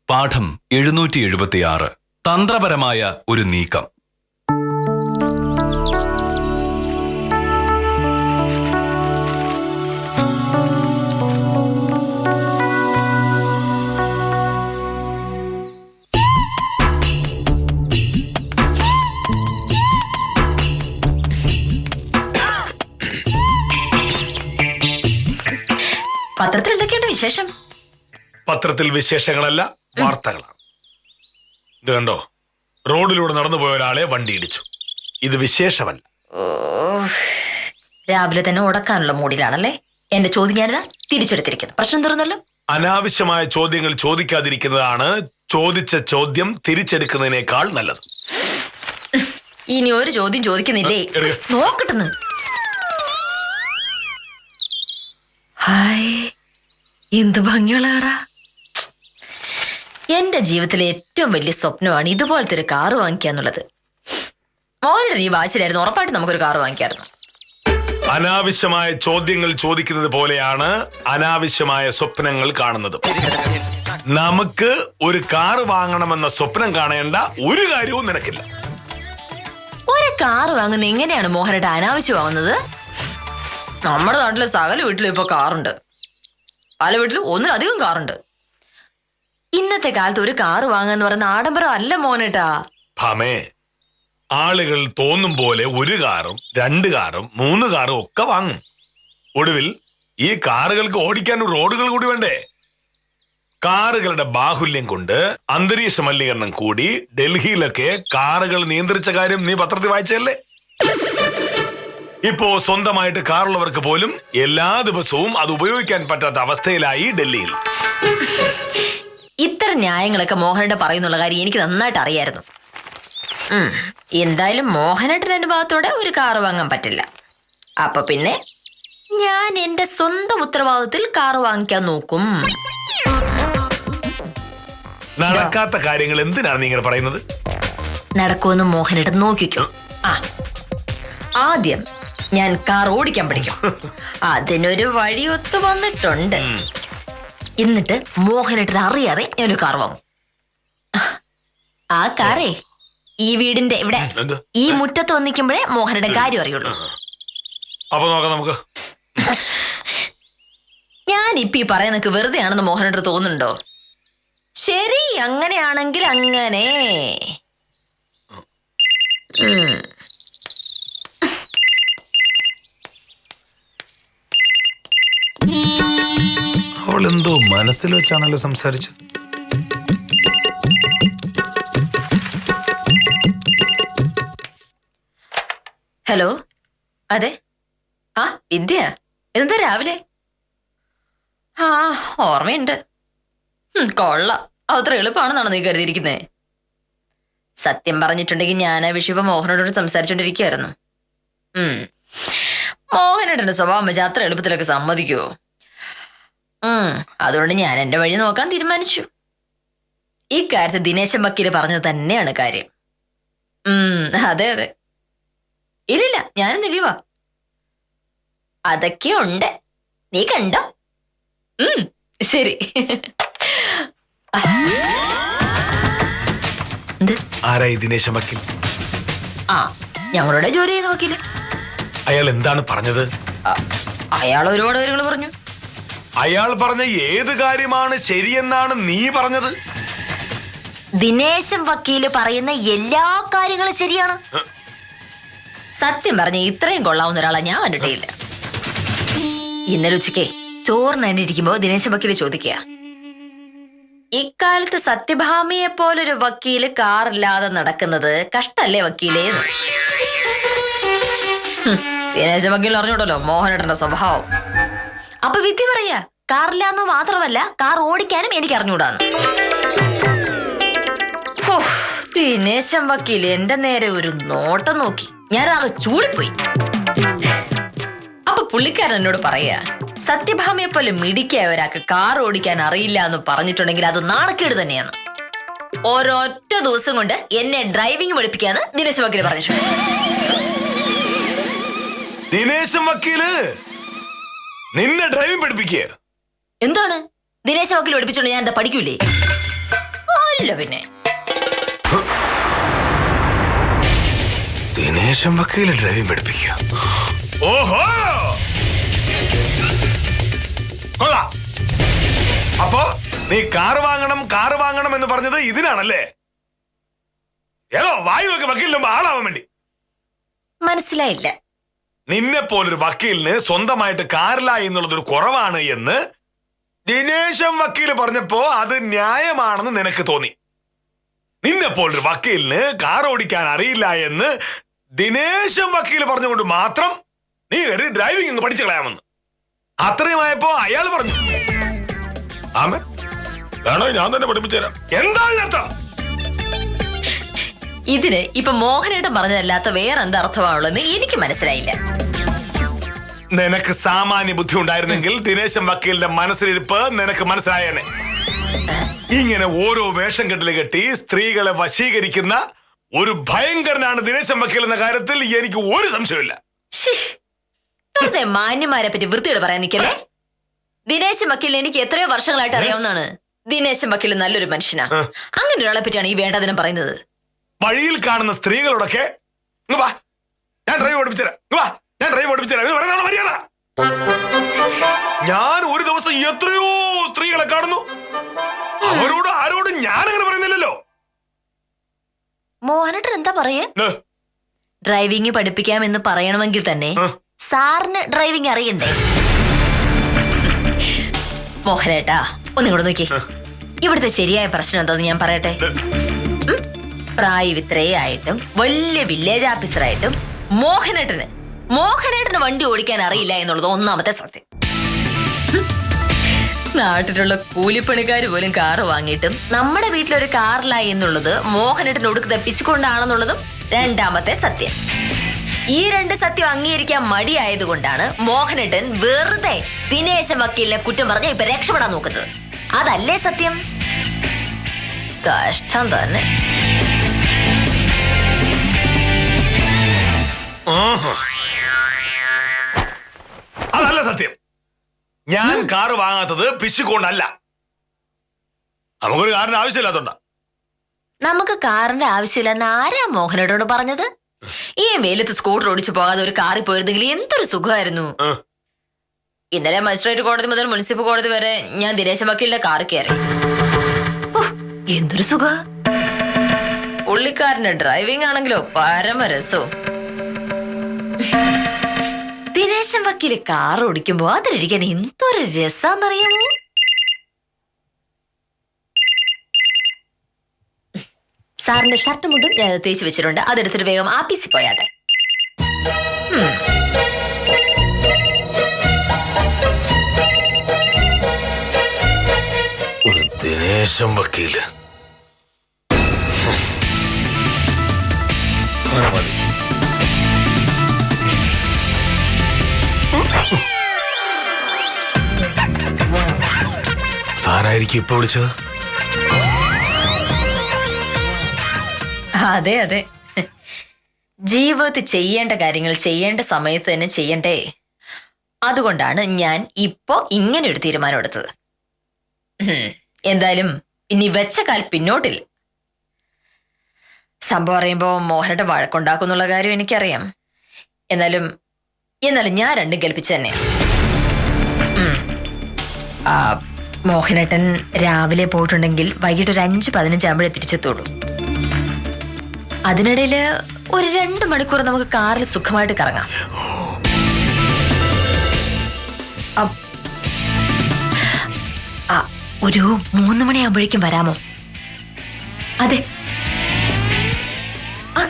പാഠം 776. തന്ത്രപരമായ ഒരു നീക്കം. പത്രത്തിൽ എന്തൊക്കെയുണ്ട് വിശേഷം? പത്രത്തിൽ വിശേഷങ്ങളല്ല, വാർത്തകളാണ്. ഇത് കണ്ടോ, റോഡിലൂടെ നടന്നു പോയ ഒരാളെ വണ്ടി ഇടിച്ചു. ഇത് വിശേഷമല്ല. രാവിലെ തന്നെ ഉടക്കാനുള്ള മൂഡിലാണല്ലേ? എന്റെ ചോദ്യം ഞാനിതാ തിരിച്ചെടുത്തിരിക്കുന്നത്. പ്രശ്നം തീർന്നല്ലോ. അനാവശ്യമായ ചോദ്യങ്ങൾ ചോദിക്കാതിരിക്കുന്നതാണ് ചോദിച്ച ചോദ്യം തിരിച്ചെടുക്കുന്നതിനേക്കാൾ നല്ലത്. ഇനി ഒരു ചോദ്യം ചോദിക്കുന്നില്ലേ? നോക്കട്ടെന്ന്. ഹായ്, എന്ത് ഭംഗിയുള്ള കാറാ. എന്റെ ജീവിതത്തിലെ ഏറ്റവും വലിയ സ്വപ്നമാണ് ഇതുപോലത്തെ ഒരു കാറ് വാങ്ങിക്കാന്നുള്ളത്. മോനുടെ ഈ വാശിയിലായിരുന്നു, ഉറപ്പായിട്ട് നമുക്കൊരു കാറ് വാങ്ങിക്കായിരുന്നു. അനാവശ്യമായ ചോദ്യങ്ങൾ ചോദിക്കുന്നത് പോലെയാണ് അനാവശ്യമായ സ്വപ്നങ്ങൾ കാണുന്നത്. നമുക്ക് ഒരു കാറ് വാങ്ങണമെന്ന സ്വപ്നം കാണേണ്ട ഒരു കാര്യവും നിനക്കില്ല. ഒരു കാറ് വാങ്ങുന്നത് എങ്ങനെയാണ് മോഹനയുടെ അനാവശ്യമാവുന്നത്? നമ്മുടെ നാട്ടിലെ സകല വീട്ടിലും ഇപ്പൊ കാറുണ്ട്. പല വീട്ടിലും ഒന്നിലധികം കാറുണ്ട്. ഇന്നത്തെ കാലത്ത് ഒരു കാറ് വാങ്ങാന്ന് പറയുന്ന ആഡംബരം അല്ല മോനേട്ടാ. ഭാമേ, ആളുകൾ തോന്നും പോലെ ഒരു കാറും 2 കാറും 3 കാറും ഒക്കെ വാങ്ങും. ഒടുവിൽ ഈ കാറുകൾക്ക് ഓടിക്കാൻ റോഡുകൾ കൂടി വേണ്ടേ? കാറുകളുടെ ബാഹുല്യം കൊണ്ട് അന്തരീക്ഷ മലിനീകരണം കൂടി ഡൽഹിയിലൊക്കെ കാറുകൾ നിയന്ത്രിച്ച കാര്യം നീ പത്രത്തിൽ വായിച്ചല്ലേ? ഇപ്പോ സ്വന്തമായിട്ട് കാറുള്ളവർക്ക് പോലും എല്ലാ ദിവസവും അത് ഉപയോഗിക്കാൻ പറ്റാത്ത അവസ്ഥയിലായി ഡൽഹിയിൽ. ഇത്തരം ന്യായങ്ങളൊക്കെ മോഹനേട്ടൻ പറയുന്നുള്ള കാര്യം എനിക്ക് നന്നായിട്ട് അറിയായിരുന്നു. എന്തായാലും മോഹനേട്ടന്റെ അനുഭവത്തോടെ ഒരു കാറ് വാങ്ങാൻ പറ്റില്ല. അപ്പൊ പിന്നെ ഞാൻ എന്റെ സ്വന്തം ഉത്തരവാദിത്തത്തിൽ കാറ് വാങ്ങിക്കാൻ നോക്കും. നടക്കാത്ത കാര്യങ്ങൾ എന്തിനാണ് നീ ഇങ്ങനെ പറയുന്നത്? നടക്കുമെന്ന് മോഹനേട്ടൻ നോക്കിക്കോ. ആദ്യം ഞാൻ കാർ ഓടിക്കാൻ പഠിക്കും. അതിനൊരു വഴി ഒത്തു വന്നിട്ടുണ്ട്. എന്നിട്ട് മോഹനേട്ടൻ അറിയാതെ ഞാനൊരു കാർ വാങ്ങും. ആ കാറേ ഈ വീടിന്റെ ഇവിടെ ഈ മുറ്റത്ത് വന്നിക്കുമ്പോഴേ മോഹനയുടെ കാര്യം അറിയുള്ളൂ. അപ്പൊ നോക്കാം നമുക്ക്. ഞാനിപ്പ ഈ പറയുന്നൊക്കെ വെറുതെ ആണെന്ന് മോഹനേട്ടൻ തോന്നുന്നുണ്ടോ? ശരി, അങ്ങനെയാണെങ്കിൽ അങ്ങനെ. അവളെന്തോ മനസ്സിൽ വെച്ചാണല്ലോ സംസാരിച്ചത്. ഹലോ, അതെ. വിദ്യ, എന്താ രാവിലെ? ഓർമ്മയുണ്ട്. കൊള്ളാം. അത്ര എളുപ്പമാണെന്നാണ് നീ കരുതിയിരിക്കുന്നേ? സത്യം പറഞ്ഞിട്ടുണ്ടെങ്കിൽ ഞാൻ ആ വിഷയം മോഹനോട് സംസാരിച്ചോണ്ടിരിക്കുവായിരുന്നു. മോഹനേട്ടന്റെ സ്വഭാവം വെച്ചാൽ അത്ര എളുപ്പത്തിലൊക്കെ സമ്മതിക്കുവോ? അതുകൊണ്ട് ഞാൻ എന്റെ വഴി നോക്കാൻ തീരുമാനിച്ചു. ഈ കാര്യത്തിൽ ദിനേശൻ വക്കീല് പറഞ്ഞത് തന്നെയാണ് കാര്യം. അതെ അതെ. ഇല്ലില്ല, ഞാനും ലീവാ. അതൊക്കെ ഉണ്ട്, നീ കണ്ടോ? ശരി. ആരായി ദിനേശൻ വക്കീൽ? ഞങ്ങളുടെ ജോലി ചെയ്ത് വക്കീല്. അയാൾ എന്താണ് പറഞ്ഞത്? അയാൾ ഒരുപാട് കാര്യങ്ങൾ പറഞ്ഞു. അയാൾ പറഞ്ഞ ഏത് കാര്യമാണ് ശരിയെന്നാണ് നീ പറഞ്ഞത്? ദിനേശൻ വക്കീല് പറയുന്ന എല്ലാ കാര്യങ്ങളും ശരിയാണ്. സത്യം പറഞ്ഞ ഇത്രയും കൊള്ളാവുന്ന ഒരാളെ ഞാൻ കണ്ടിട്ടില്ല. ഇന്നലെ ഉച്ചയ്ക്ക് ചോറിന് തന്നെ ഇരിക്കുമ്പോ ദിനേശൻ വക്കീല് ചോദിക്കുക, ഇക്കാലത്ത് സത്യഭാമയെ പോലൊരു വക്കീല് കാറില്ലാതെ നടക്കുന്നത് കഷ്ടല്ലേ വക്കീലേ? ദിനേശൻ വക്കീൽ അറിഞ്ഞോടല്ലോ മോഹനേട്ടന്റെ സ്വഭാവം. അപ്പൊ വിധി പറയാ, കാറില്ലാന്ന് മാത്രമല്ല കാർ ഓടിക്കാനും എനിക്ക് അറിഞ്ഞൂടാന്ന്. ദിനേശൻ വക്കീൽ എന്റെ നേരെ ഒരു നോട്ടം നോക്കി. ഞാനാകെ ചൂടിപ്പോയി. അപ്പൊ പുള്ളിക്കാരൻ എന്നോട് പറയാ, സത്യഭാമയെ പോലെ മിടിക്കായ ഒരാൾക്ക് കാർ ഓടിക്കാൻ അറിയില്ല എന്ന് പറഞ്ഞിട്ടുണ്ടെങ്കിൽ അത് നാണക്കേട് തന്നെയാണ്. ഒരൊറ്റ ദിവസം കൊണ്ട് എന്നെ ഡ്രൈവിംഗ് പഠിപ്പിക്കാന്ന് ദിനേശൻ വക്കീല് പറഞ്ഞിട്ടുണ്ട്. ദിനേശൻ വക്കീല് നിന്നെ ഡ്രൈവിംഗ് പഠിപ്പിക്കുക? എന്താണ് ദിനേശ വക്കീൽ പഠിപ്പിച്ചോണ്ട് ഞാൻ എന്താ പഠിക്കൂലേ? അല്ല പിന്നെ ദിനേശൻ വക്കീൽ ഡ്രൈവിംഗ് പഠിപ്പിക്കുക. ഓഹോ, കൊള്ളാം. അപ്പോ നീ കാറ് വാങ്ങണം എന്ന് പറഞ്ഞത് ഇതിനാണല്ലേ? ഏതോ വായു നോക്കി വക്കീലിന് ആളാവാൻ വേണ്ടി. മനസ്സിലായില്ല. നിന്നെ പോലൊരു വക്കീലിന് സ്വന്തമായിട്ട് കാറില്ല എന്നുള്ളതൊരു കുറവാണ് എന്ന് ദിനേശൻ വക്കീൽ പറഞ്ഞപ്പോ അത് ന്യായമാണെന്ന് നിനക്ക് തോന്നി. നിന്നെ പോലൊരു വക്കീലിന് കാർ ഓടിക്കാൻ അറിയില്ല എന്ന് ദിനേശൻ വക്കീൽ പറഞ്ഞുകൊണ്ട് മാത്രം നീ ഒരു ഡ്രൈവിംഗ് അങ്ങ് പഠിച്ചു കളയാമെന്ന്. അത്രയുമായപ്പോ അയാൾ പറഞ്ഞു, ആമേ വേണോ ഞാൻ തന്നെ പഠിപ്പിച്ചു തരാം. എന്താ ഇതിനർത്ഥം? ഇതിന് ഇപ്പൊ മോഹനേട്ടൻ പറഞ്ഞതല്ലാത്ത വേറെന്താ അർത്ഥമാണുള്ളതെന്ന് എനിക്ക് മനസ്സിലായില്ല. നിനക്ക് സാമാന്യ ബുദ്ധി ഉണ്ടായിരുന്നെങ്കിൽ ദിനേശൻ വക്കീലിന്റെ മനസ്സിലിരിപ്പ് നിനക്ക് മനസ്സിലായേനെ. ഇങ്ങനെ ഓരോ വേഷം കെട്ടില് കെട്ടി സ്ത്രീകളെ വശീകരിക്കുന്ന ഒരു ഭയങ്കരനാണ് ദിനേശൻ വക്കീൽ എന്ന കാര്യത്തിൽ എനിക്ക് ഒരു സംശയമില്ല. വെറുതെ മാന്യന്മാരെ പറ്റി വൃത്തിയോട് പറയാൻ നിൽക്കല്ലേ. ദിനേശൻ വക്കീലിന് എനിക്ക് എത്രയോ വർഷങ്ങളായിട്ട് അറിയാവുന്നതാണ്. ദിനേശൻ വക്കീൽ നല്ലൊരു മനുഷ്യനാ. അങ്ങനെ ഒരാളെ പറ്റിയാണ് ഈ വേണ്ടാതിനം പറയുന്നത്. വഴിയിൽ കാണുന്ന സ്ത്രീകളോടൊക്കെ ഞാൻ ഡ്രൈവ് പഠിപ്പിച്ചുതരാം, ഞാൻ ഡ്രൈവ് പഠിപ്പിച്ചുതരാം മര്യാദ. ഞാൻ ഒരു ദിവസം എത്രയോ സ്ത്രീകളെ കാണുന്നു. അവരോട് ആരോടും ഞാൻ അങ്ങനെ പറയുന്നില്ലല്ലോ. മോഹനേട്ടൻ എന്താ പറയാ? ഡ്രൈവിംഗ് പഠിപ്പിക്കാമെന്ന് പറയണമെങ്കിൽ തന്നെ സാറിന് ഡ്രൈവിംഗ് അറിയണ്ടേ? മോഹനേട്ടാ ഒന്നിങ്ങോട്ട് നോക്കി. ഇവിടുത്തെ ശരിയായ പ്രശ്നം എന്താന്ന് ഞാൻ പറയട്ടെ. പ്രായവിത്രയായിട്ടും വലിയ വില്ലേജ് ഓഫീസറായിട്ടും മോഹനേട്ടന് വണ്ടി ഓടിക്കാൻ അറിയില്ല എന്നുള്ളത് ഒന്നാമത്തെ സത്യം. നാട്ടിലുള്ള കൂലിപ്പണിക്കാർ പോലും കാറ് വാങ്ങിയിട്ടും നമ്മുടെ വീട്ടിലൊരു കാറില്ല എന്നുള്ളത് മോഹനേട്ടൻ ഒടുക്ക് തപ്പിച്ചുകൊണ്ടാണെന്നുള്ളതും രണ്ടാമത്തെ സത്യം. ഈ രണ്ട് സത്യം അംഗീകരിക്കാൻ മടിയായതുകൊണ്ടാണ് മോഹനേട്ടൻ വെറുതെ ദിനേശൻ വക്കീലിനെ കുറ്റം പറഞ്ഞ് ഇപ്പൊ രക്ഷപ്പെടാൻ നോക്കുന്നത്. അതല്ലേ സത്യം? കഷ്ടം തന്നെ. അതല്ല സത്യം. ഞാൻ കാറ് വാങ്ങാത്തത് പിശുകൊണ്ടല്ല. നമുക്കൊരു കാറിന്റെ ആവശ്യമില്ലാത്തോണ്ടാ. നമുക്ക് കാറിന്റെ ആവശ്യമില്ലെന്ന് ആരാ മോഹനേട്ടനോട് പറഞ്ഞത്? ഈ വെയിലത്ത് സ്കൂട്ടർ ഓടിച്ചു പോകാതെ ഒരു കാറിൽ പോയിരുന്നെങ്കിൽ എന്തൊരു സുഖമായിരുന്നു. ഇന്നലെ മജിസ്ട്രേറ്റ് കോടതി മുതൽ മുനിസിപ്പൽ കോടതി വരെ ഞാൻ ദിനേശൻ വക്കീലിന്റെ കാറ് കയറി. എന്തൊരു സുഖ. പുള്ളിക്കാരന്റെ ഡ്രൈവിംഗ് ആണെങ്കിലോ പരമരസവും. ദിനേശൻ വക്കീല് കാർ ഓടിക്കുമ്പോ അതിലിരിക്കാൻ എന്തൊരു രസാന്നറിയാമോ? സാറിന്റെ ഷർട്ട് മുണ്ടും ഞാൻ തേച്ച് വെച്ചിട്ടുണ്ട്. അതെടുത്തിട്ട് വേഗം ആഫീസിൽ പോയാട്ടെ. ഒരു ദിനേശൻ വക്കീല് താനായിരിക്കും ഇപ്പൊ വിളിച്ചത്? അതെ അതെ, ജീവിതത്തിൽ ചെയ്യേണ്ട കാര്യങ്ങൾ ചെയ്യേണ്ട സമയത്ത് തന്നെ ചെയ്യണ്ടേ. അതുകൊണ്ടാണ് ഞാൻ ഇപ്പോ ഇങ്ങനെ ഒരു തീരുമാനം എടുത്തത്. എന്തായാലും ഇനി വെച്ച കാൽ പിന്നോട്ടില്ല. സംഭവം അറിയുമ്പോ മോഹനേട്ടൻ വഴക്കുണ്ടാക്കുന്നുള്ള കാര്യം എനിക്കറിയാം. എന്നാലും ഞാൻ രണ്ടും കൽപ്പിച്ചു തന്നെ. മോഹനേട്ടൻ രാവിലെ പോയിട്ടുണ്ടെങ്കിൽ വൈകിട്ട് ഒരു 5:15 ആകുമ്പോഴേ തിരിച്ചെത്തുള്ളൂ. അതിനിടയില് ഒരു 2 മണിക്കൂർ നമുക്ക് കാറിൽ സുഖമായിട്ട് കറങ്ങാം. ഒരു 3 മണിയാകുമ്പോഴേക്കും വരാമോ? അതെ,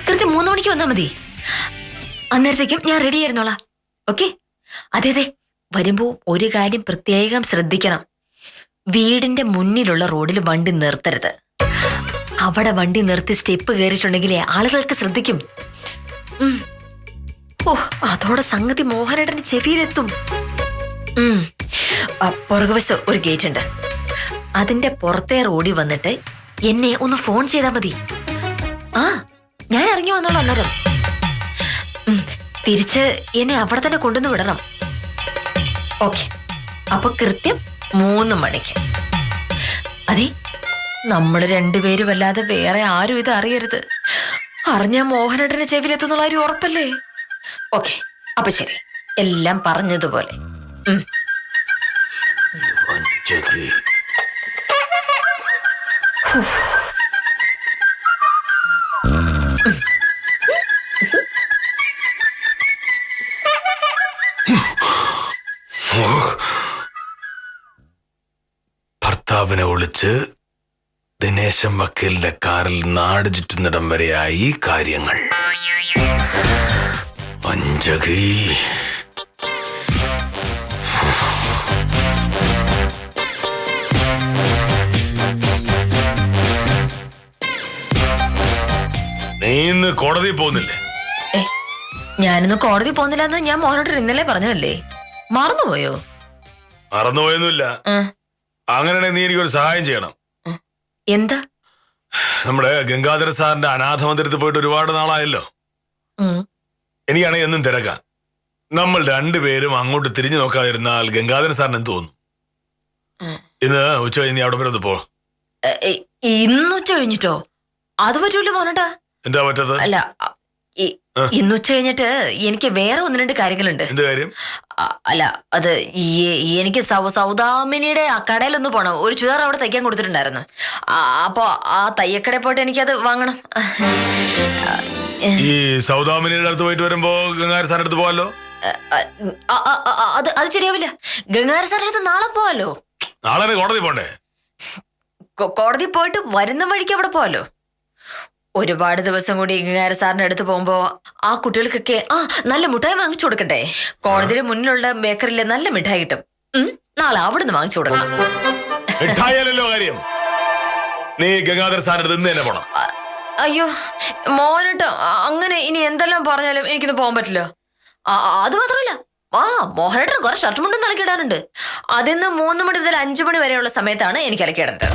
കൃത്യം 3 മണിക്ക് വന്നാൽ മതി. അന്നേരത്തേക്കും ഞാൻ റെഡി ആയിരുന്നോളാം. ഓക്കെ? അതെ അതെ, വരുമ്പോ ഒരു കാര്യം പ്രത്യേകം ശ്രദ്ധിക്കണം. വീടിന്റെ മുന്നിലുള്ള റോഡിൽ വണ്ടി നിർത്തരുത്. അവിടെ വണ്ടി നിർത്തി സ്റ്റെപ്പ് കയറിയിട്ടുണ്ടെങ്കിലേ ആളുകൾക്ക് ശ്രദ്ധിക്കും. അതോടെ സംഗതി മോഹനേട്ടന്റെ ചെവിയിലെത്തും. പുറകുവശത്ത് ഒരു ഗേറ്റ് ഉണ്ട്. അതിന്റെ പുറത്തെ റോഡിൽ വന്നിട്ട് എന്നെ ഒന്ന് ഫോൺ ചെയ്താൽ മതി. ഞാൻ ഇറങ്ങി വന്നോളാം. അന്നേരം തിരിച്ച് എന്നെ അവിടെ തന്നെ കൊണ്ടുവന്ന് വിടണം. ഓക്കെ, അപ്പൊ കൃത്യം 3 മണിക്ക്. അതെ, നമ്മള് രണ്ടുപേരും അല്ലാതെ വേറെ ആരും ഇത് അറിയരുത്. അറിഞ്ഞ മോഹനേട്ടന്റെ ചെവിയിലെത്തുന്നുള്ള കാര്യം ഉറപ്പല്ലേ? ഓക്കെ, അപ്പൊ ശരി, എല്ലാം പറഞ്ഞതുപോലെ. ഭർത്താവിനെ ഒളിച്ച് ദിനേശൻ വക്കീലിന്റെ കാറിൽ നാട് ചുറ്റുന്നിടം വരെയായി കാര്യങ്ങൾ. വഞ്ചകി. നീ ഇന്ന് കോടതി പോകുന്നില്ലേ? ഞാനിന്ന് കോടതി പോകുന്നില്ലെന്ന് ഞാൻ മോഹനോട് ഇന്നലെ പറഞ്ഞതല്ലേ, മറന്നുപോയോ? മറന്നുപോയൊന്നുമില്ല. അങ്ങനെയാണെങ്കിൽ നീ എനിക്കൊരു സഹായം ചെയ്യണം. എന്താ? നമ്മുടെ ഗംഗാധര സാറിന്റെ അനാഥ മന്ദിരത്തിൽ പോയിട്ട് ഒരുപാട് നാളായല്ലോ. എനിക്കാണെങ്കിൽ എന്നും തിരക്കാം. നമ്മൾ രണ്ടുപേരും അങ്ങോട്ട് തിരിഞ്ഞു നോക്കാതിരുന്നാൽ ഗംഗാധര സാറിന് എന്ത് തോന്നും? ഇന്ന് ഉച്ച കഴിഞ്ഞ് അവിടെ വരെ ഒന്ന് പോ. ഇന്ന് ഉച്ച കഴിഞ്ഞിട്ടോ? അത് പറ്റൂല്ലോ മോനട്ടാ. എന്താ പറ്റത്? അല്ല, ഇന്ന് ഉച്ച കഴിഞ്ഞിട്ട് എനിക്ക് വേറെ ഒന്ന് രണ്ട് കാര്യങ്ങളുണ്ട്. എന്ത് കാര്യം? അല്ല, അത് എനിക്ക് സൗദാമിനിയുടെ ആ കടയിലൊന്ന് പോണം. ഒരു ചുരിദാർ അവിടെ തയ്ക്കാൻ കൊടുത്തിട്ടുണ്ടായിരുന്നു. അപ്പൊ ആ തയ്യക്കടയിൽ പോയിട്ട് എനിക്കത് വാങ്ങണം. ഈ സൗദാമിനിയുടെ അടുത്ത് പോയിട്ട് വരുമ്പോ ഗംഗാധര സാറിന്റെ അടുത്ത് പോവാലോ? അത് ശരിയാവില്ല. ഗംഗാധര സാറിന്റെ അടുത്ത് നാളെ പോവാലോ. നാളെ കോടതി പോണ്ടേ? കോടതി പോയിട്ട് വരുന്ന വഴിക്ക് അവിടെ പോവാലോ. ഒരുപാട് ദിവസം കൂടി ഗംഗാധര സാറിന്റെ അടുത്ത് പോകുമ്പോ ആ കുട്ടികൾക്കൊക്കെ നല്ല മിഠായി വാങ്ങിച്ചു കൊടുക്കട്ടെ. കോടതിയുടെ മുന്നിലുള്ള ബേക്കറിയിലെ നല്ല മിഠായി കിട്ടും. നാളെ അവിടുന്ന് വാങ്ങിച്ചു കൊടുക്കണം. മിഠായിയല്ലോ കാര്യം. നീ ഗംഗാധര സാറിന്റെ അടുത്ത് തന്നെ പോണം. അയ്യോ മോനട്ടോ, അങ്ങനെ ഇനി എന്തെല്ലാം പറഞ്ഞാലും എനിക്കിന്ന് പോകാൻ പറ്റില്ല. അത് മാത്രമല്ല, മോഹനേട്ടന് കുറെ ഷർട്ട് മുണ്ടും അലക്കിയിടാനുണ്ട്. അതിന്ന് 3 മണി മുതൽ 5 മണി വരെയുള്ള സമയത്താണ് എനിക്ക് അലക്കിയിടേണ്ടത്.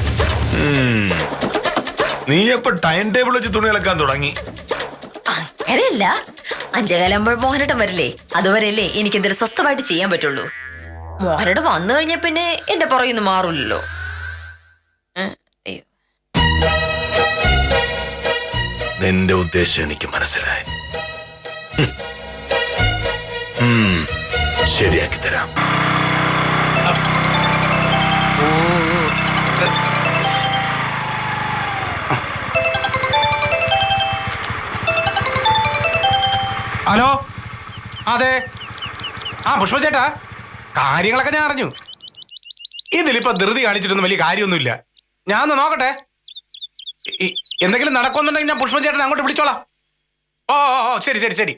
നീ എപ്പോ ടൈം ടേബിൾ വെച്ച് തുണി അലക്കാൻ തുടങ്ങി? അങ്ങനെയല്ല, 5:15 മോഹനേട്ടൻ വരില്ലേ, അതുവരെയല്ലേ എനിക്ക് എന്തെങ്കിലും സ്വസ്ഥമായിട്ട് ചെയ്യാൻ പറ്റുള്ളൂ. മോഹനേട്ടൻ വന്നു കഴിഞ്ഞ പിന്നെ എന്റെ പുറകിന്ന് മാറൂല്ലോ. അയ്യോ, നിന്റെ ഉദ്ദേശം എനിക്ക് മനസ്സിലായി. ശരിയാക്കി തരാം. ഹലോ, അതെ. പുഷ്പ ചേട്ടാ, കാര്യങ്ങളൊക്കെ ഞാൻ അറിഞ്ഞു. ഇതിലിപ്പോ ധൃതി കാണിച്ചിട്ടൊന്നും വലിയ കാര്യമൊന്നുമില്ല. ഞാൻ ഒന്ന് നോക്കട്ടെ. എന്തെങ്കിലും നടക്കുന്നുണ്ടെങ്കിൽ ഞാൻ പുഷ്പ ചേട്ടനെ അങ്ങോട്ട് വിളിച്ചോളാം. ഓ ശരി ശരി ശരി.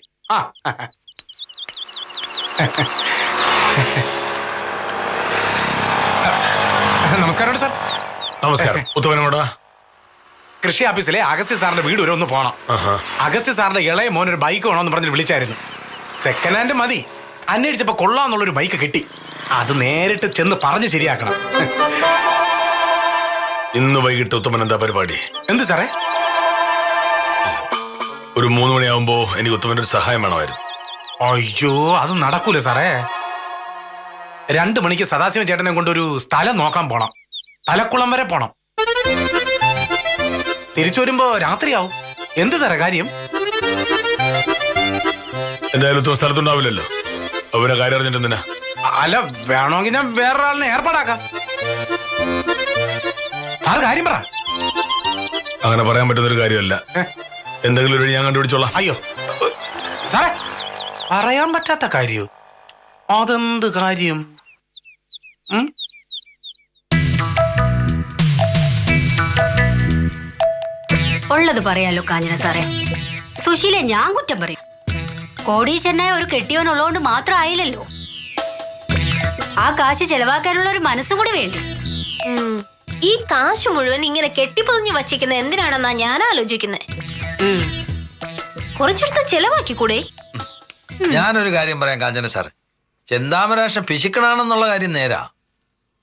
നമസ്കാരം സാർ. നമസ്കാരം. ഉത്തമനോടാ? കൃഷി ഓഫീസിലെ അഗസ്ത്യ സാറിന്റെ വീട് വരെ ഒന്ന് പോണം. അഗസ്ത്യ സാറിന്റെ ഇളയ മോൻ ഒരു ബൈക്ക് വേണമെന്ന് പറഞ്ഞിട്ട് വിളിച്ചായിരുന്നു. സെക്കൻഡ് ഹാൻഡ് മതി. അന്വേഷിച്ചപ്പോ കൊള്ളാന്നുള്ളൊരു ബൈക്ക് കിട്ടി. അത് നേരിട്ട് ചെന്ന് പറഞ്ഞ് ശരിയാക്കണം. ഇന്ന് വൈകിട്ട് ഉത്തമൻ എന്താ പരിപാടി? എന്ത് സാറേ? ഒരു 3 മണിയാവുമ്പോ എനിക്ക് ഉത്തമന്റെ ഒരു സഹായം വേണമായിരുന്നു. അയ്യോ, അത് നടക്കൂല സാറേ. 2 മണിക്ക് സദാശിവൻ ചേട്ടനെ കൊണ്ടൊരു സ്ഥലം നോക്കാൻ പോണം. തലക്കുളം വരെ പോണം. തിരിച്ചു വരുമ്പോ രാത്രിയാവും. എന്ത് സാറേ കാര്യം? എന്തായാലും സ്ഥലത്തുണ്ടാവില്ലല്ലോ. അവനെ കാര്യം അറിഞ്ഞിട്ടെന്തിനാ? അല്ല, വേണമെങ്കിൽ ഞാൻ വേറൊരാളിനെ ഏർപ്പാടാക്കാം. സാറ് കാര്യം പറ. അങ്ങനെ പറയാൻ പറ്റുന്നൊരു കാര്യമല്ല. എന്തെങ്കിലും ഒരു ഞാൻ കണ്ടുപിടിച്ചോളാം. അയ്യോ സാറേ, പറയാൻ പറ്റാത്ത കാര്യോ? അതെന്ത് കാര്യം? ഉള്ളത് പറയാലോ കാഞ്ഞന സാറേ. സുശീലെ ഞാൻ കുറ്റം പറയും. കോടീശ്വരനായ ഒരു കെട്ടിയവനുള്ളതുകൊണ്ട് മാത്രം ആയില്ലല്ലോ. ആ കാശ് ചെലവാക്കാനുള്ള ഒരു മനസ്സും കൂടി വേണ്ടി. ഈ കാശ് മുഴുവൻ ഇങ്ങനെ കെട്ടിപ്പൊതിഞ്ഞ് വച്ചിരിക്കുന്നത് എന്തിനാണെന്നാ ഞാൻ ആലോചിക്കുന്നത്. കുറച്ചെടുത്ത് ചെലവാക്കിക്കൂടെ? ഞാനൊരു കാര്യം പറയാം കാഞ്ചന സാർ. ചെന്താമരാശം പിശുക്കണാണെന്നുള്ള കാര്യം നേരാ.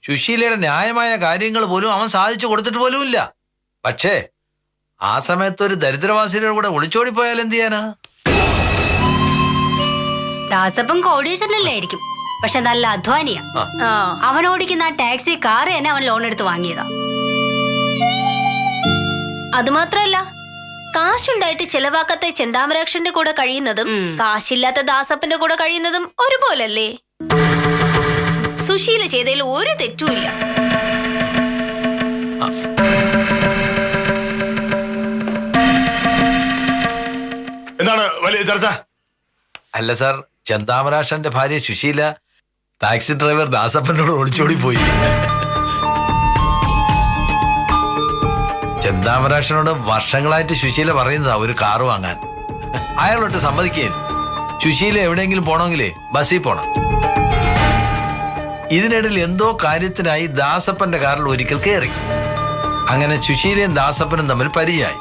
സുശീലയുടെ ന്യായമായ കാര്യങ്ങൾ പോലും അവൻ സാധിച്ചു കൊടുത്തിട്ട് പോലും ഇല്ല. പക്ഷേ ആ സമയത്ത് ഒരു ദരിദ്രവാസിയുടെ കൂടെ ഒളിച്ചോടിപ്പോയാൽ എന്ത് ചെയ്യാനാ? ദാസപ്പം കോടീശ്വരനല്ലേ ആയിരിക്കും, പക്ഷെ നല്ല അധ്വാനിയാ. അവൻ ഓടിക്കുന്ന ആ ടാക്സി കാറ് തന്നെ അവൻ ലോൺ എടുത്ത് വാങ്ങിയതാ. അതുമാത്രല്ല, കാശുണ്ടായിട്ട് ചെലവാക്കാത്ത ചെന്താമരാക്ഷന്റെ കൂടെ കഴിയുന്നതും കാശില്ലാത്ത ദാസപ്പന്റെ കൂടെ കഴിയുന്നതും ഒരുപോലല്ലേ? സുശീല ചെയ്തതിൽ ഒരു തെറ്റുമില്ല. എന്താണ് വലിയ ചർച്ച? അല്ല സാർ, ചെന്താമരാക്ഷന്റെ ഭാര്യ സുശീല ടാക്സി ഡ്രൈവർ ദാസപ്പനോട് ഒളിച്ചോടി പോയി. ചെന്താമരാക്ഷനോട് വർഷങ്ങളായിട്ട് സുശീല പറയുന്നതാ ഒരു കാറ് വാങ്ങാൻ. അയാളോട്ട് സമ്മതിക്കുകയില്ല. സുശീല എവിടെയെങ്കിലും പോണമെങ്കിലേ ബസ്സിൽ പോണം. ഇതിനിടയിൽ എന്തോ കാര്യത്തിനായി ദാസപ്പന്റെ കാറിൽ ഒരിക്കൽ കയറി. അങ്ങനെ സുശീലയും ദാസപ്പനും തമ്മിൽ പരിചയമായി,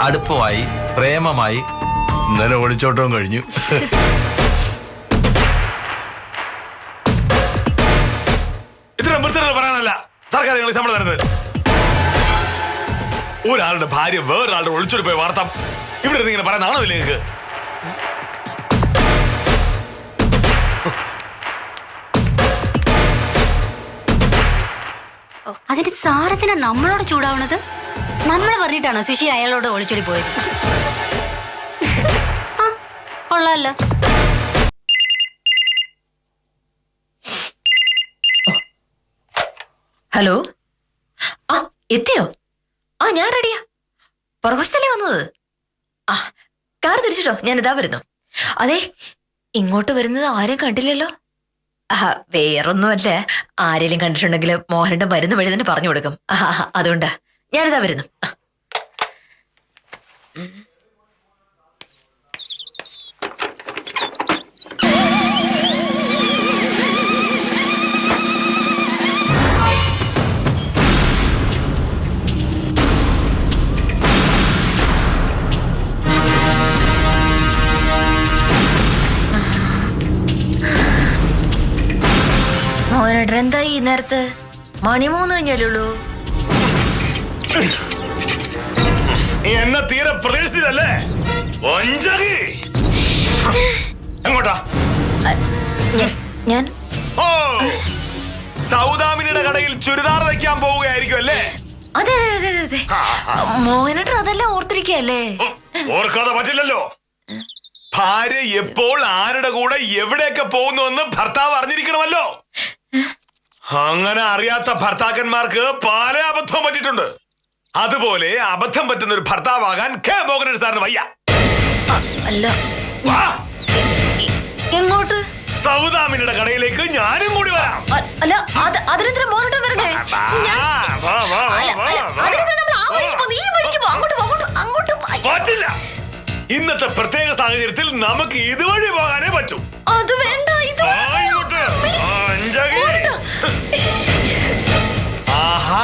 അടുപ്പമായി, പ്രേമമായി. ഇന്നലെ ഒളിച്ചോട്ടവും കഴിഞ്ഞു. ഇതിനെ വൃത്തികൾ പറയാനല്ല സർക്കാർ നിങ്ങൾ ശമ്പളം തരുന്നത്. ഒരാളുടെ ഭാര്യ വേറൊരാളുടെ ഒളിച്ചോടി പോയി വാർത്ത ഇവിടെ ഇങ്ങനെ പറയാൻ നാണമില്ല നിങ്ങൾക്ക്? അതിന് സാറത്തിനാ നമ്മളോട് ചൂടാവണത്? നമ്മൾ പറഞ്ഞിട്ടാണോ സുശി അയാളോട് ഒളിച്ചോടി പോയത്? കൊള്ളാലോ. ഹലോ, ആ എത്തിയോ? ആ ഞാൻ റെഡിയാ. പുറകുവശത്തല്ലേ വന്നത്? ആ കാർ തിരിച്ചിട്ടോ, ഞാൻ ഇതാ വരുന്നു. അതെ, ഇങ്ങോട്ട് വരുന്നത് ആരും കണ്ടില്ലല്ലോ. വേറൊന്നുമല്ല, ആരെങ്കിലും കണ്ടിട്ടുണ്ടെങ്കിൽ മോഹനന്റെ മരുന്ന് വഴി തന്നെ പറഞ്ഞു കൊടുക്കും. അതുകൊണ്ടാ ഞാനിതാ വരുന്നു. മോഹനേട്ടൻ എന്തായി ഈ നേരത്ത്? മണി 3 കഴിഞ്ഞാലുള്ളൂ. എന്നെ തീരെ പ്രതീക്ഷിച്ചില്ലല്ലേ? എങ്ങോട്ടാ? ഞാൻ ഓ, സൗദാമിനിയുടെ കടയിൽ ചുരിദാർ വയ്ക്കാൻ പോവുകയായിരിക്കും അല്ലേ? അതെ അതെ അതെ അതെ, മോഹനേട്ടൻ അതെല്ലാം ഓർത്തിരിക്കല്ലേ? ഓർക്കാതെ പറ്റില്ലല്ലോ. ഭാര്യ എപ്പോൾ ആരുടെ കൂടെ എവിടെയൊക്കെ പോകുന്നുവെന്ന് ഭർത്താവ് അറിഞ്ഞിരിക്കണമല്ലോ. അങ്ങനെ അറിയാത്ത ഭർത്താക്കന്മാർക്ക് പല അബദ്ധവും പറ്റിയിട്ടുണ്ട്. അതുപോലെ അബദ്ധം പറ്റുന്ന ഒരു ഭർത്താവാകാൻ കെ മോഹനൻ സാറിന് വയ്യ. അല്ല, എങ്ങോട്ട്? സൗദാമിനിയുടെ കടയിലേക്ക് ഞാനും കൂടി വരാം. അല്ല, അതിനെന്തിനാ മോഹനേട്ടൻ വരണേ? പറ്റില്ല. ഇന്നത്തെ പ്രത്യേക സാഹചര്യത്തിൽ നമുക്ക് ഇതുവഴി പോകാനേ പറ്റൂ. അത് വേണ്ട, ഇത് ആഹാ,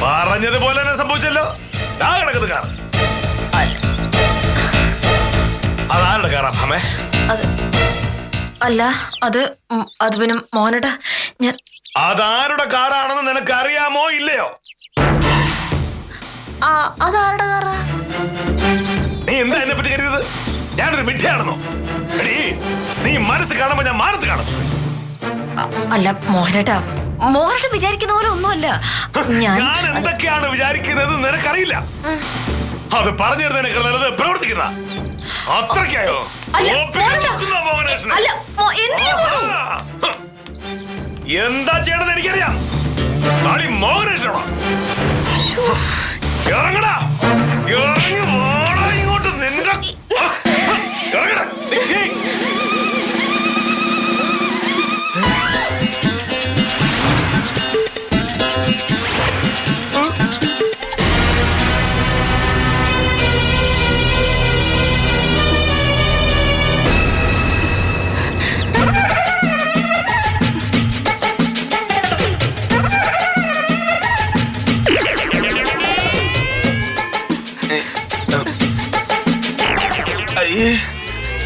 പറഞ്ഞതുപോലെ തന്നെ സംഭവിച്ചല്ലോ. കിടക്കുന്നത് കാർ അതാരുടെ കാറാ ഭമേ? അല്ല, അത് പിന്നെ മോഹനേട്ടാ, ഞാൻ അതാരുടെ കാറാണെന്ന് നിനക്ക് അറിയാമോ ഇല്ലയോ? അതാരുടെ കാറാ? നീ എന്താ എന്നെ പറ്റി കരുതിയത്? ഞാനൊരു വിഡ്ഢിയാണെന്നോ? നീ മനസ്സ് കാണുമ്പോ ഞാൻ മാനത്ത് കാണും. അല്ല മോഹനേട്ടാ, മോഹനേട്ടൻ വിചാരിക്കുന്ന പോലെ ഒന്നുമല്ല. ഞാൻ എന്തൊക്കെയാണ് വിചാരിക്കുന്നത് നിനക്കറിയില്ല. അത് പറഞ്ഞു തരുന്നതിനേക്കാൾ നല്ലത് പ്രവർത്തിക്കുന്ന അത്രയ്ക്കായോ? എന്താ ചെയ്യണമെന്ന് എനിക്കറിയാം. മോഹനേഷനാണോ? ഇറങ്ങടാ, ഇറങ്ങി വാടാ ഇങ്ങോട്ട്. നിന്റെ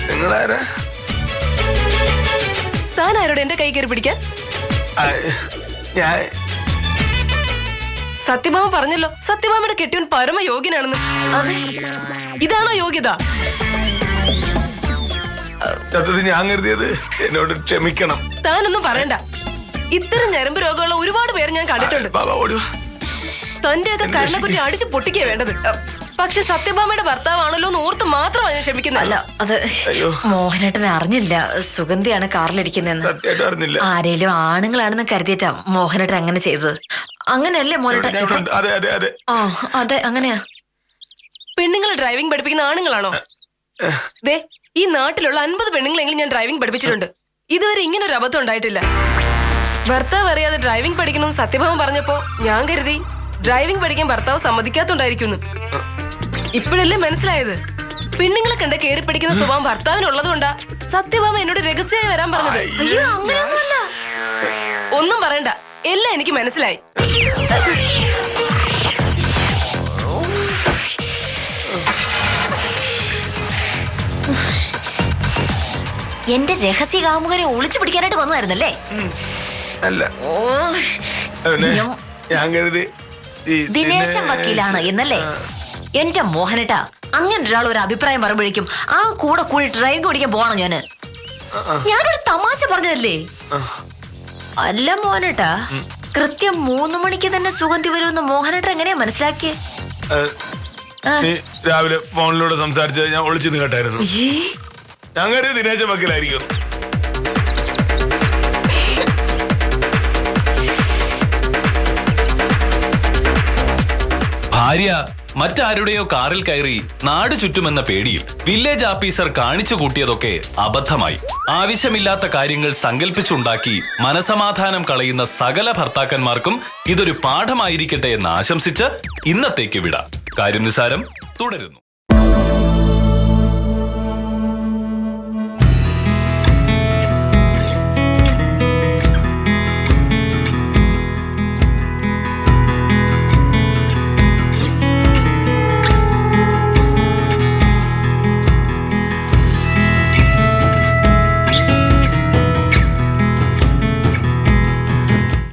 നിങ്ങളാരാ? താനാരോട് എന്റെ കൈ കയറി പിടിക്കാൻ? സത്യഭാമ പറഞ്ഞല്ലോ, സത്യഭാമയുടെ കെട്ടിയവൻ പരമയോഗ്യനാണെന്ന്. ഇതാണോ യോഗ്യത? ഞാൻ കരുതിയത്. എന്നോട് ക്ഷമിക്കണം. താനൊന്നും പറയണ്ട. ഇത്തരം ഞരമ്പ് രോഗമുള്ള ഒരുപാട് പേര് ഞാൻ കണ്ടിട്ടുണ്ട്. തന്റെയൊക്കെ കരണക്കുറ്റി അടിച്ച് പൊട്ടിക്കുക വേണ്ടത്. പക്ഷെ സത്യഭാമയുടെ ഭർത്താവാണല്ലോ എന്ന് ഓർത്ത് മാത്രമാണ് ഞാൻ ക്ഷമിക്കുന്നത്. അല്ല അത് മോഹനേട്ടനെ അറിഞ്ഞില്ല സുഗന്ധിയാണ് കാറിലിരിക്കുന്നതെന്ന്. സത്യമായിട്ട് അറിഞ്ഞില്ല. ആരേലും ആണുങ്ങളാണെന്ന് കരുതിയിട്ടാ മോഹനേട്ടൻ അങ്ങനെ ചെയ്തത്. അങ്ങനെയല്ലേ മോഹനേട്ടൻ? അതെ അതെ അതെ. ആ അതെ അങ്ങനെയാ. പെണ്ണുങ്ങളെ ഡ്രൈവിംഗ് പഠിപ്പിക്കുന്ന ആണുങ്ങളാണോ? ദേ ഈ നാട്ടിലുള്ള 50 പെണ്ണുങ്ങളെങ്കിലും ഞാൻ ഡ്രൈവിംഗ് പഠിപ്പിച്ചിട്ടുണ്ട്. ഇതുവരെ ഇങ്ങനെ ഒരു അബദ്ധം ഉണ്ടായിട്ടില്ല. ഭർത്താവ് അറിയാതെ ഡ്രൈവിംഗ് പഠിക്കണമെന്ന് സത്യഭാമ പറഞ്ഞപ്പോ ഞാൻ കരുതി ഡ്രൈവിംഗ് പഠിക്കാൻ ഭർത്താവ് സമ്മതിക്കാത്തോണ്ടായിരിക്കുന്നു. ഇപ്പോഴല്ലേ മനസ്സിലായത് പെണ്ണുങ്ങളെ കണ്ട കയറി പഠിക്കുന്ന സ്വഭാവം ഭർത്താവിനുള്ളത് കൊണ്ടാ സത്യഭാമ എന്നോട് രഹസ്യമായി വരാൻ പറഞ്ഞത്. അയ്യോ അങ്ങനെയൊന്നുമല്ല. ഒന്നും പറയണ്ട, എല്ലാം എനിക്ക് മനസ്സിലായി. എന്റെ രഹസ്യ കാമുകനെ ഒളിച്ചു പിടിക്കാനായിട്ട് വന്നതായിരുന്നല്ലേ? അല്ല ഓ ഞാൻ കരുതി ദിനേശൻ വക്കീലാണ് എന്നല്ലേ? എന്റെ മോഹനേട്ടാ അങ്ങനെ ഒരാൾ ഒരു അഭിപ്രായം പറയുമ്പോഴേക്കും ആ കൂടെ കൂടി ഡ്രൈവിംഗ് ഓടിക്കാൻ പോകണം ഞാനൊരു തമാശ പറഞ്ഞതല്ലേ? അല്ല മോഹനേട്ടാ കൃത്യം 3 മണിക്ക് തന്നെ സുഗന്ധി വരുമെന്ന് മോഹനേട്ടൻ എങ്ങനെയാ മനസ്സിലാക്കിയേ? രാവിലെ ഫോണിലൂടെ സംസാരിച്ച് ഞാൻ ഒളിച്ചു കേട്ടായിരുന്നു. ഞാൻ കരുതി ദിനേശൻ വക്കീലായിരിക്കും. ഭാര്യ മറ്റാരുടെയോ കാറിൽ കയറി നാട് ചുറ്റുമെന്ന പേടിയിൽ വില്ലേജ് ഓഫീസർ കാണിച്ചു കൂട്ടിയതൊക്കെ അബദ്ധമായി. ആവശ്യമില്ലാത്ത കാര്യങ്ങൾ സങ്കല്പിച്ചുണ്ടാക്കി മനസമാധാനം കളയുന്ന സകല ഭർത്താക്കന്മാർക്കും ഇതൊരു പാഠമായിരിക്കട്ടെ എന്ന് ആശംസിച്ച് ഇന്നത്തേക്ക് വിടാം. കാര്യം നിസാരം തുടരുന്നു.